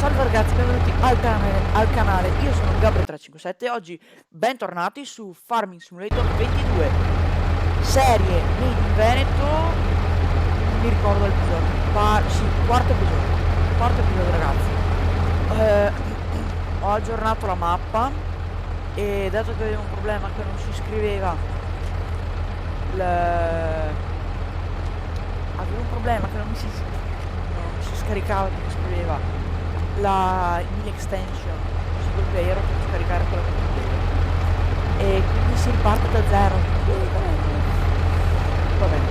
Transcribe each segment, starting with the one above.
Salve ragazzi, benvenuti al canale, io sono Gabriel357 e oggi bentornati su Farming Simulator 22, serie Made in Veneto, non mi ricordo l'episodio, sì, quarto episodio ragazzi. Ho aggiornato la mappa e dato che avevo un problema che non si scriveva, avevo un problema che non si scaricava, non si scriveva la mini extension single player per scaricare quella multiplayer e quindi si riparte da zero. Va bene,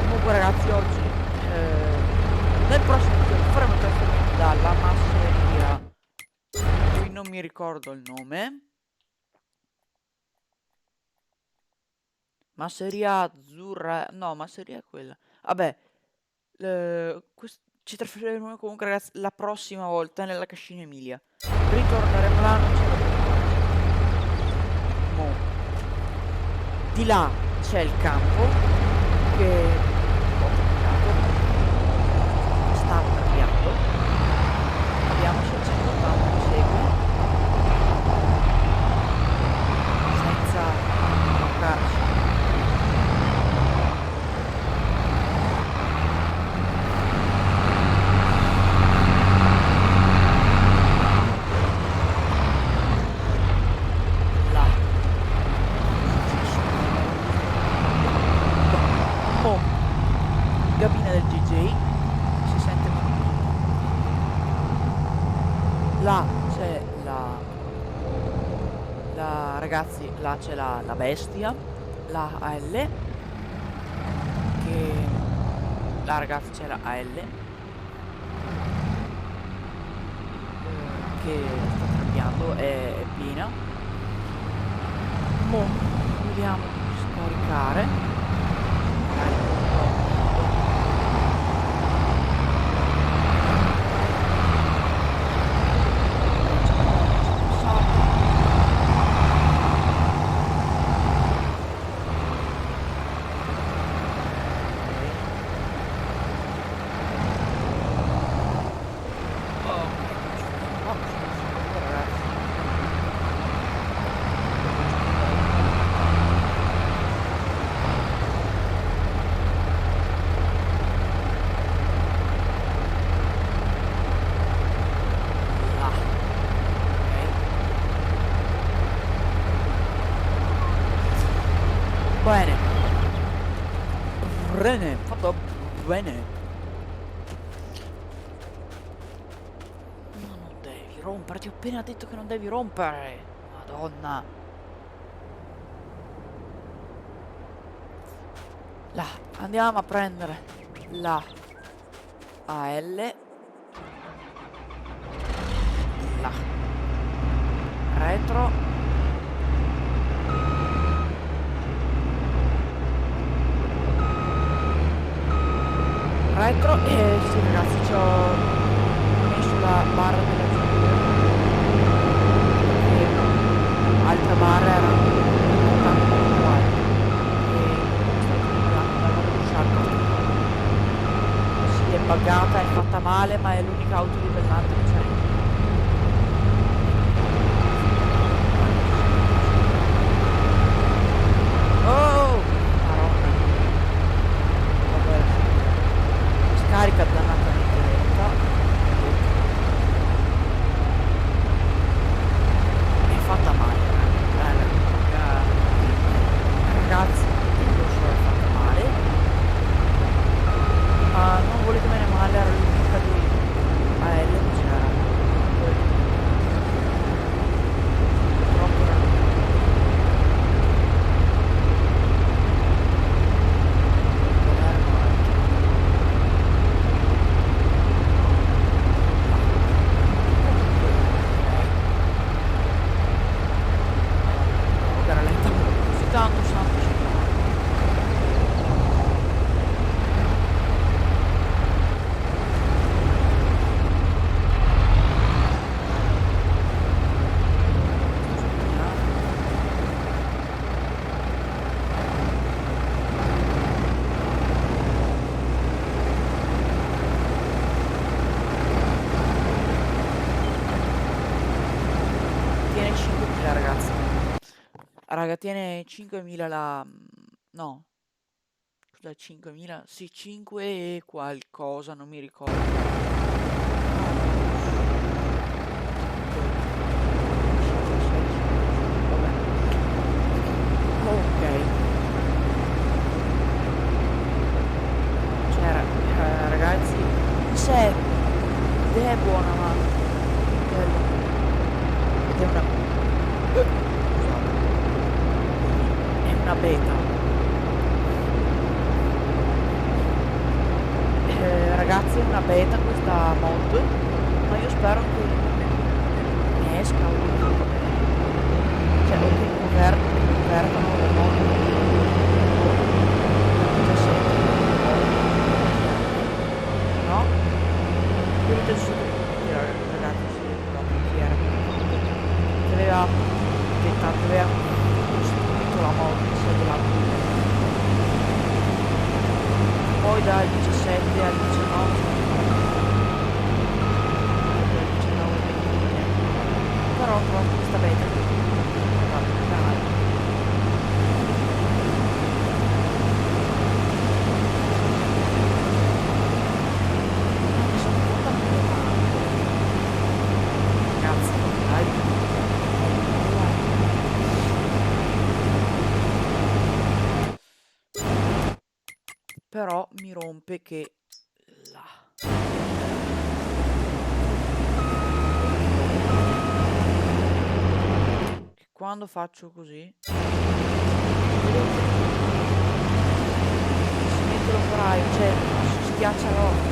comunque ragazzi, oggi nel prossimo video faremo il trasferimento dalla masseria, qui non mi ricordo il nome, masseria azzurra, no, masseria è quella, vabbè, ci trasferiremo comunque ragazzi la prossima volta nella Cascina Emilia. Ritorneremo là, non c'è mo. Di là c'è il campo che ho cambiato, sta cambiando. Vediamo se il 180 mi segue senza bloccarci. Cabina del DJ, si sente molto. Là c'è ragazzi, là c'è la bestia, la AL, che là ragazzi c'è la AL che sta cambiando, è piena. Mo vediamo di scaricare. Bene, fatto bene. Ma non devi rompere, ti ho appena detto che non devi rompere. Madonna. Là, andiamo a prendere la AL. Là. Retro. Retro e sì ragazzi, ci ho messo la barra della giungla perché altre barre erano tanto uguali e sto utilizzando dalla Shark. Sì, è buggata, è fatta male, ma è l'unica auto livellante che c'è. Carica dannatamente lenta, è fatta male, ragazzi, lo so, è fatta male, ma non volete bene male, era l'unica di AL che c'era, purtroppo era Raga, tiene 5.000 la... No, scusa, 5.000? Sì, 5 e qualcosa, non mi ricordo. Ok. Cioè, ragazzi, se l'idea è buona, ma bello. Ed è una... scusate. È una beta. Ragazzi, è una beta questa mod, ma io spero che ne esca un... Cioè, o che convertano le mod. 17. No? Quello del sud, ragazzi, sì, no, chi era? Che aveva tentato, aveva costruito la mod, se della poi dal 17 al 19, dal 19 al 22, però ho trovato questa beta che ho fatto il canale. Mi sono portato ragazzi, dai. Però mi rompe che là. Che quando faccio così si mette l'operaio, cioè si schiaccia l'orto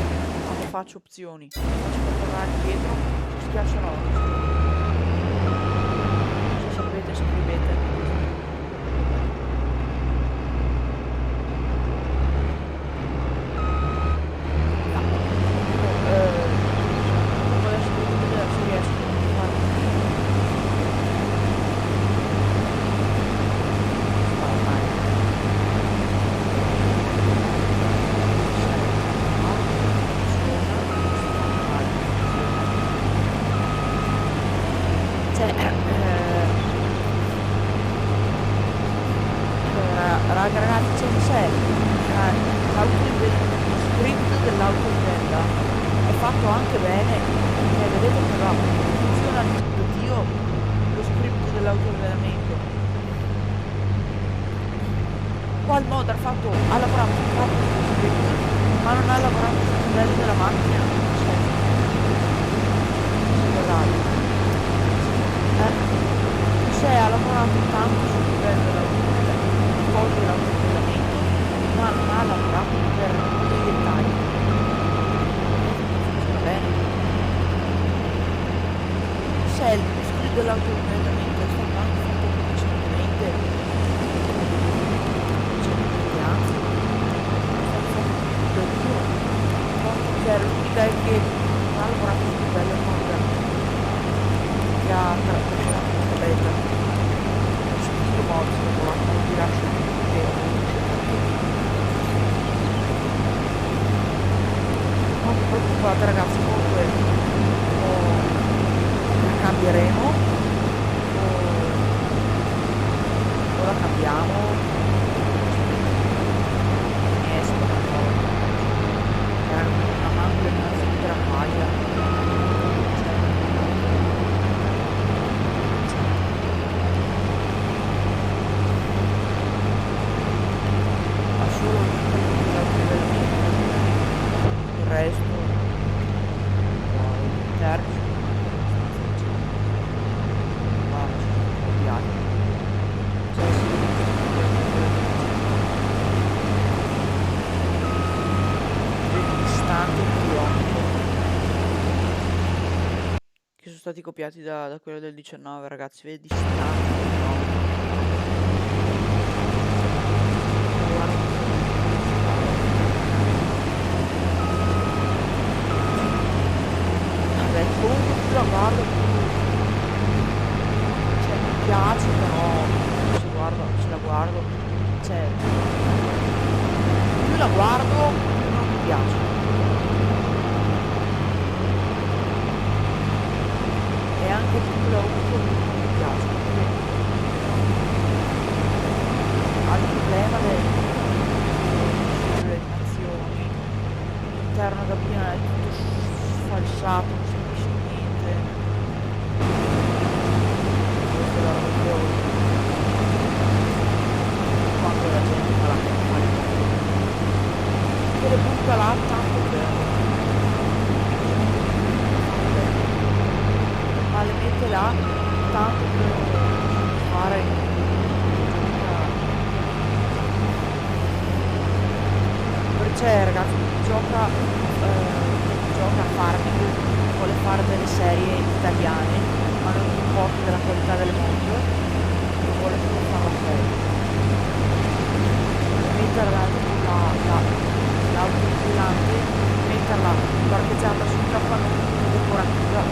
quando faccio opzioni. Faccio per tornare indietro, si schiaccia l'orto. Se sapete scrivete. Raga, ragazzi, c'è lo script dell'autorivenda è fatto anche bene, vedete che va, funziona tutto, Dio, lo script dell'autorivedamento. Qua il modder ha lavorato sullo script, ma non ha lavorato sul modello della macchina. Guardate. Se ha lavorato tanto sul livello dell'autoregolamento, ma non ha lavorato per i dettagli. Va bene? Se il studio dell'autoregolamento è stato anche fatto recentemente, anzi, è stato fatto da Dio, cioè l'unica è che non ha lavorato sul livello moderno, che ha caratterizzato la beta. Modo non ti lascio non vi preoccupate ragazzi, comunque la cambieremo o la cambiamo era una manglia innanzitutto era paglia. Che sono stati copiati da quello del 19, ragazzi, vedi vabbè, comunque più la guardo cioè mi piace, però se la guardo cioè più la guardo più non mi piace. E anche più la uso più mi piace. scansato, non si capisce niente. Questa è la roba che ho. Quando la gente fa la campagna che le butta là tanto per ma le mette là tanto per fare c'è ragazzi gioca a farming, vuole fare delle serie italiane ma non importa della qualità del mondo, non vuole solo fare la serie, mettere l'autovolante, metterla parcheggiata sul capannone decorativa,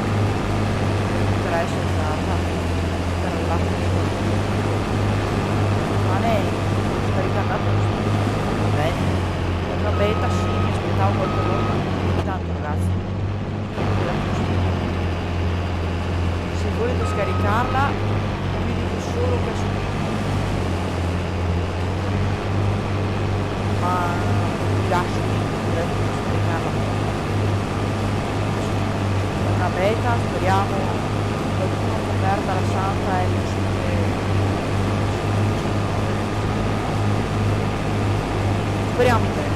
per essere usata per l'atto ma lei caricata va bene. Una beta sì, mi aspettavo qualcosa di tanto ragazzi. Se volete scaricarla vi dico solo questo, ma vi lascio scaricarla. È una beta, speriamo qualcuno che perda la santa e riesce speriamo bene.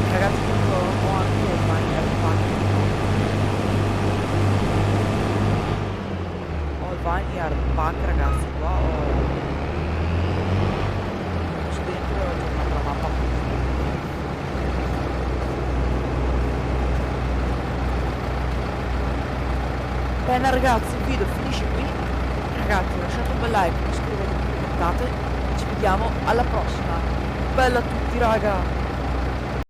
Ragazzi, ho anche il Vineyard Pack. Ho il Vineyard Pack, ragazzi, qua ho messo dentro e ho aggiornato la mappa. Bene ragazzi, il video finisce qui. Ragazzi, lasciate un bel like, iscrivetevi, commentate. Ci vediamo alla prossima. Bella a tutti, raga!